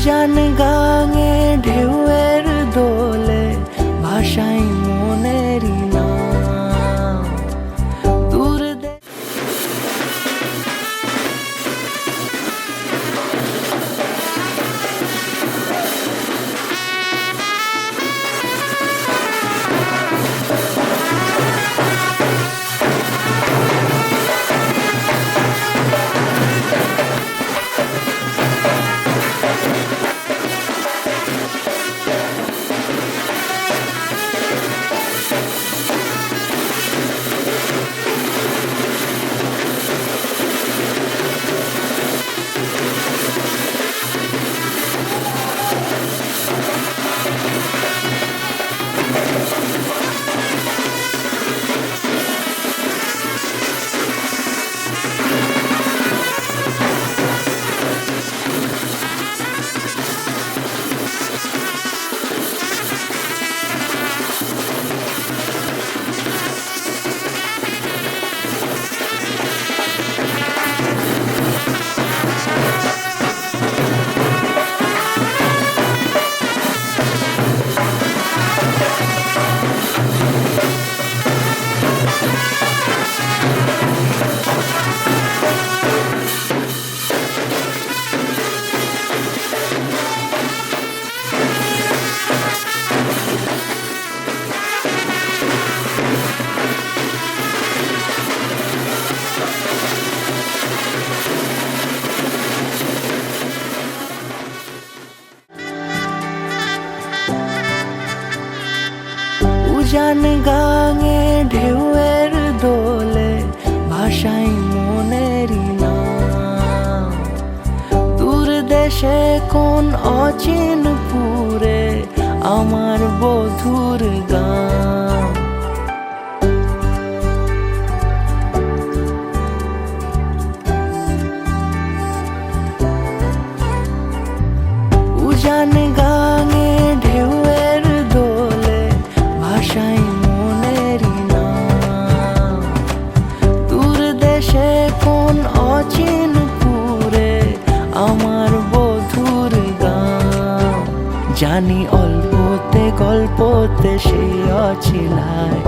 উজান গাঙে ঢেউয়ের দোলে ভাষাই মনেরই নাম। দূর উজান গাঙে ঢেউয়ের দোলে ভাষাই মনেরই নাম। দূর দেশে কোন অচিন পুরে আমার বধুর গান। উজান গাঙে ঢেউয়ের দোলে ভাষাই মনেরই নাম। দূর দেশে কোন অচিন পুরে আমার বধুর গান। জানি অল্পতে গল্পতে সে অছিলায়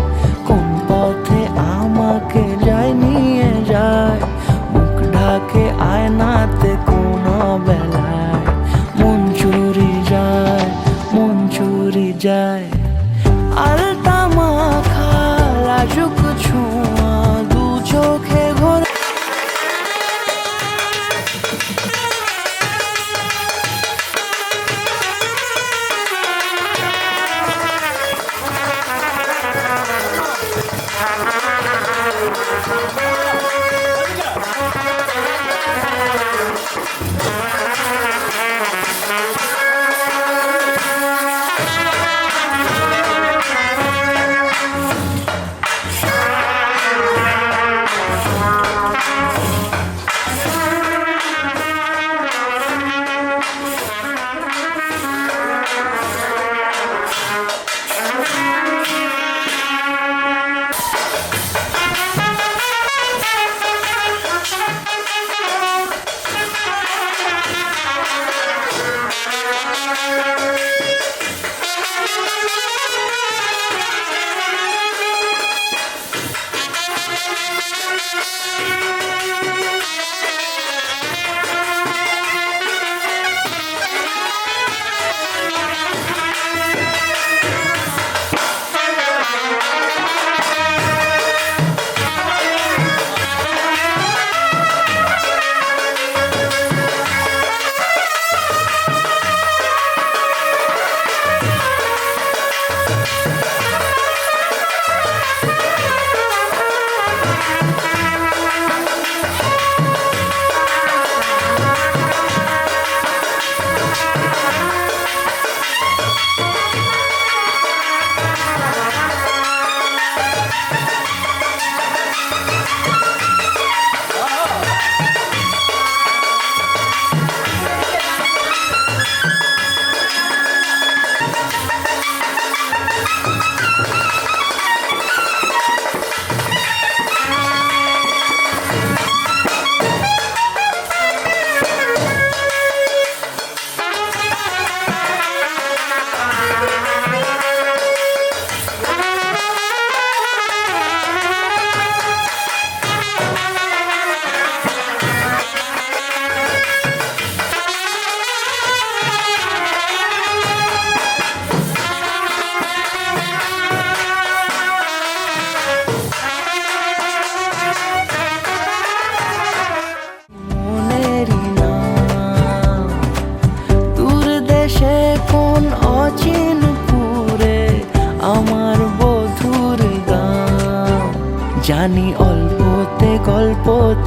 কোন পথে আমাকে যায় নিয়ে যায়। মুখ ঢাকে আয়নাতে কোন বেলায় মন চুরি যায়, মন চুরি যায়। আলতা মাখা লাজুক ছোঁয়া দু চোখে ঘোরে।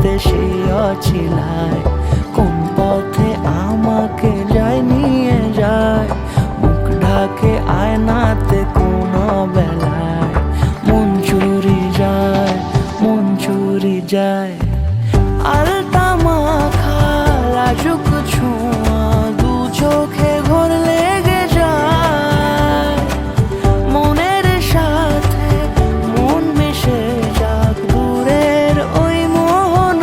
পথে সেই অছিলায়, কোন পথে আমাকে যায় নিয়ে যায়, মুখ ঢাকে আয়নাতে কোন বেলায়, মন চুরি যায়, মন চুরি যায়। আলতা মাখা লাজুক ছোঁয়া দু চোখে ঘোর লেগে যায়, মনের সাথে মন মিশে যাক দূরের ওই মোহনায়।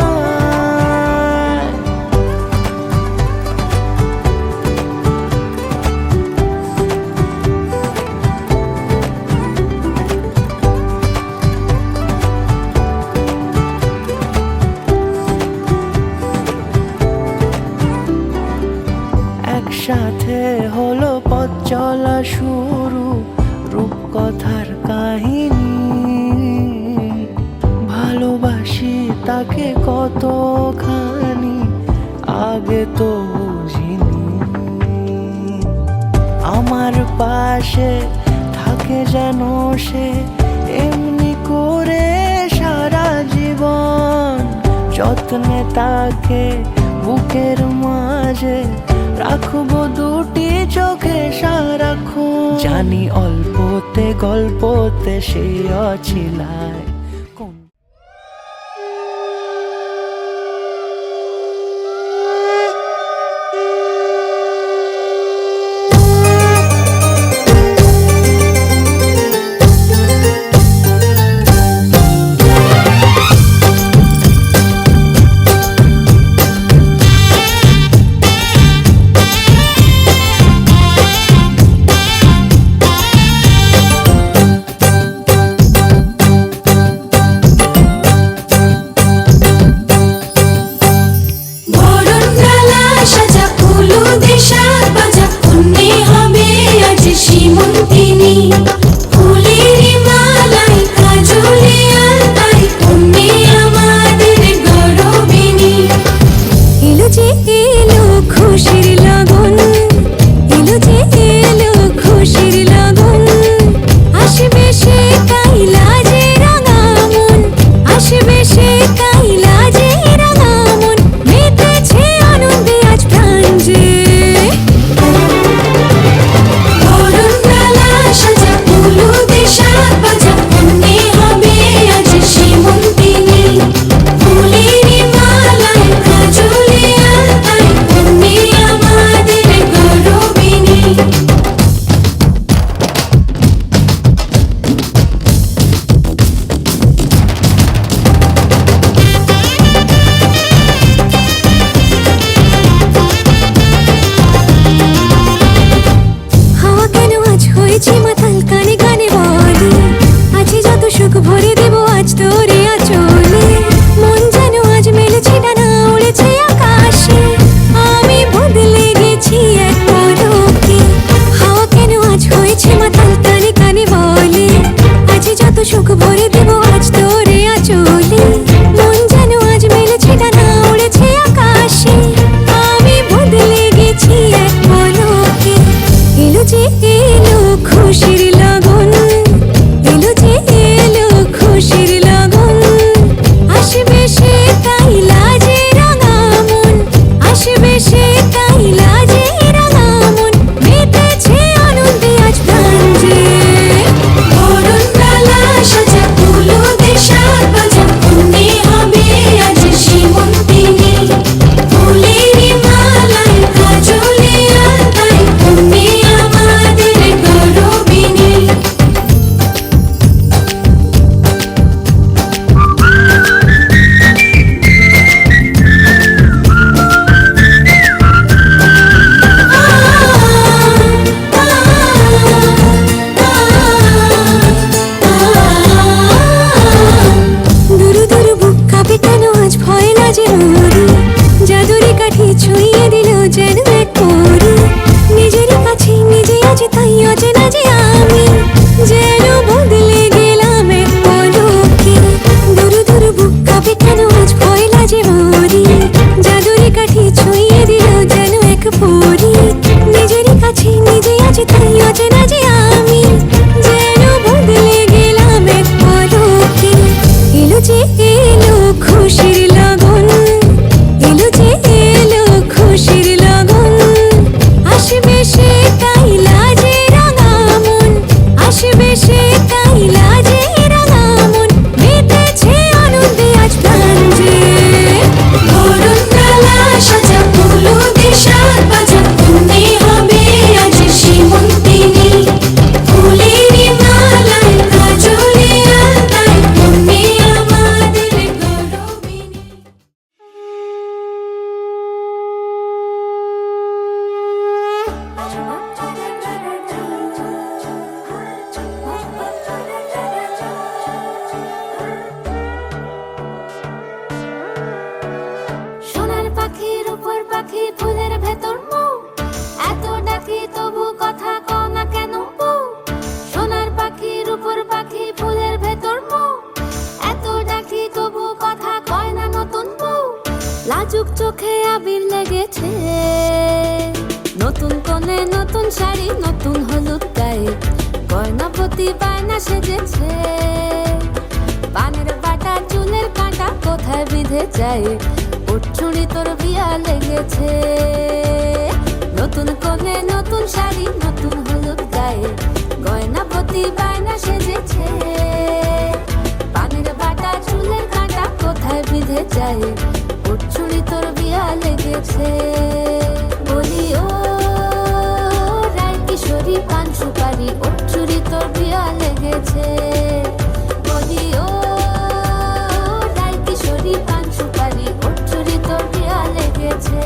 একসাথে হলো পথ চলা শুরু, রূপকথার কাহিনী, ভালোবাসি তাকে কতখানি আগে তো বুঝিনি। আমার পাশে থাকে যেন সে এমনি করে সারা জীবন, যত্নে তাকে বুকের মাঝে রাখবো দুটি চোখে সারাক্ষণ। জানি অল্পতে গল্পতে সেই অছিলায়, যে এলো খুশির লগন। খুশির লগন আসবে সে তাই লাজে রাঙা মন আসবে সে তাই লাজে রাঙা মন মেতেছে আনন্দে আজ প্রাণ যে বরণ ডালা সাজা ফুলো দেশার বাজা তুমি হবে আজ সীমন্তিনী ফুলেরই মালায় কাজলে আলতায় তুমি আমাদের গৌরবিনী। সোনার পাখির উপর পাখি ফুলের ভেতর মৌ এত ডাকি তবু কথা কও না কেন বউ সোনার পাখির উপর পাখি ফুলের ভেতর মৌ এত ডাকি তবু কথা কয় না নতুন বউ লাজুক চোখে আবির লেগেছে নতুন কোণে নতুন শাড়ি নতুন হলুদ গায়ে গয়না প্রতি বায়না সেজেছে পানের বাটা চুলের কাঁটা কোথায় বিঁধে যায় ওর চুড়ি তোর বিয়া লেগেছে নতুন কোণে নতুন শাড়ি নতুন হলুদ গায়ে গয়না প্রতি বায়না সেজেছে পানের বাটা চুলের কাঁটা কোথায় বিঁধে যায় ওর চুড়ি তোর বিয়া লেগেছে বলি ও রায় কিশোরী পান সুপারি ওর চুড়ি তোর বিয়া লেগেছে বলি ও রায় কিশোরী পান সুপারি ওর চুড়ি তোর বিয়া লেগেছে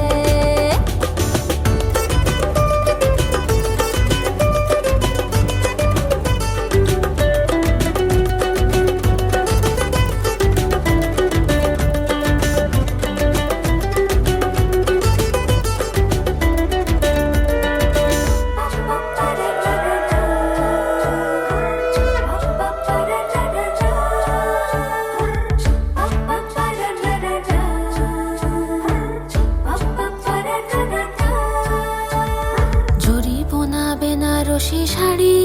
জরি বোনা বেনারসি শাড়ি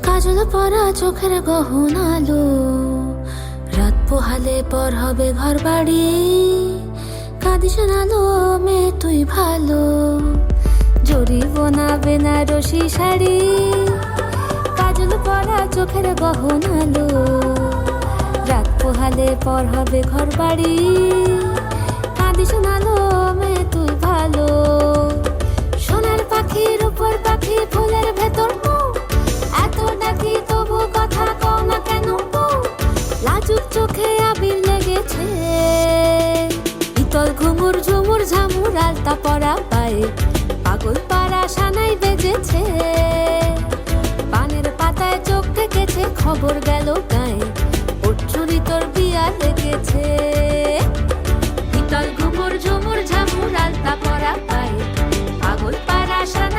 কাজল পরা চোখের গহনালো রাত পোহালে পর হবে ঘর বাড়ি কাঁদিস নালো মে তুই ভালো জরি বোনা বেনারসি শাড়ি কাজল পরা চোখের গহনালো রাত পোহালে পর হবে ঘর বাড়ি কাঁদিস নালো মে তুই ভালো সোনার পাখির উপর পাখি ফুলের ভেতর মৌ এত ডাকি তবু কথা কও না কেন বউ লাজুক চোখে আবির লেগেছে ইতল ঘুঙুর ঝুমুর ঝামুর আলতা পরা পায়ে পাগল পাড়া সানাই বেজেছে পানের পাতায় চোখ থেকেছে খবর গেল গায়ে ওর চুরি তোর বিয়া লেগেছে ইতল ঘুঙুর ঝুমুর ঝামুর আলতা পরা পায়ে পাগল পাড়া সানাই